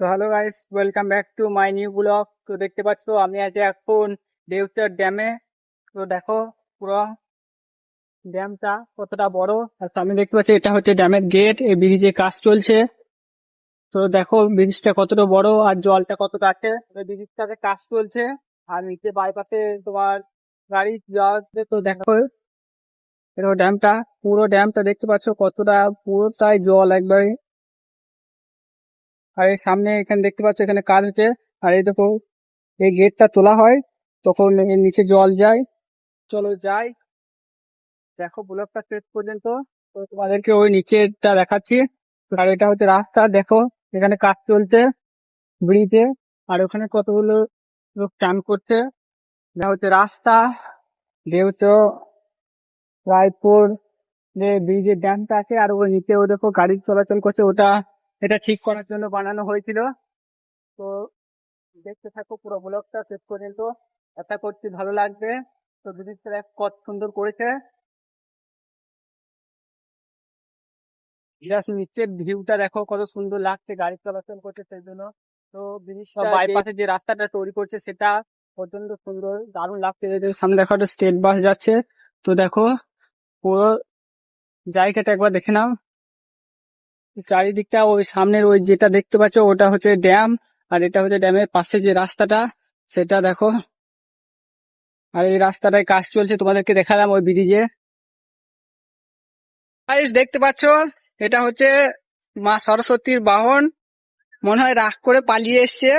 তো hello guys, welcome back to my new blog. তো দেখতে পাচ্ছ আমি আজ এখন দেউচার ড্যামে। তো দেখো পুরো ড্যামটা কতটা বড়। আর সামনে দেখতে পাচ্ছি এটা হচ্ছে ড্যামের গেট, এই ব্রিজে কাজ চলছে। তো দেখো ব্রিজটা কতটা বড় আর জলটা কতটা আছে, ব্রিজটাতে কাজ চলছে। আর নিচে বাইপাসে তোমার গাড়ি যাওয়াতে। তো দেখো এটা ড্যামটা, পুরো ড্যামটা দেখতে পাচ্ছ কতটা, পুরোটাই জল একবারে। আর এই সামনে এখানে দেখতে পাচ্ছ এখানে কাজ হচ্ছে। আর এই দেখো এই গেটটা তোলা হয় তখন এর নিচে জল যায়। চলো যাই, দেখো ব্লগটা শেষ পর্যন্ত। তো তোমাদেরকে ওই নিচেটা দেখাচ্ছি। আর এটা হচ্ছে রাস্তা, দেখো এখানে কাজ চলছে ব্রিজে। আর ওখানে কতগুলো লোক চান করছে। এটা হচ্ছে রাস্তা, যেহেতু রায়পুর যে ব্রিজের ড্যামটা আছে, আর ওই নিচে ও দেখো গাড়ি চলাচল করছে, ওটা এটা ঠিক করার জন্য বানানো হয়েছিল। তো দেখতে থাকো পুরো ব্লগটা শেষ পর্যন্ত, আশা করছি ভালো লাগবে। তো ব্রিজটা কত সুন্দর করেছে, জাস্ট নিচের ভিউটা দেখো কত সুন্দর লাগছে, গাড়ি চলাচল করছে সেই জন্য। তো ব্রিজটা বাইপাসে যে রাস্তাটা তৈরি করছে সেটা প্রচন্ড সুন্দর, দারুণ লাগছে। এই যে সামনে দেখো একটা স্টেট বাস যাচ্ছে। তো দেখো পুরো জায়গাটা একবার দেখে নাও, চারিদিকটা। ওই সামনের ওই যেটা দেখতে পাচ্ছ ওটা হচ্ছে ড্যাম, আর এটা হচ্ছে ড্যামের পাশে যে রাস্তাটা সেটা দেখো। আর এই রাস্তাটায় কাজ চলছে, তোমাদেরকে দেখালাম ওই ব্রিজে। গাইস দেখতে পাচ্ছ এটা হচ্ছে মা সরস্বতীর বাহন, মনে হয় রাগ করে পালিয়ে এসছে।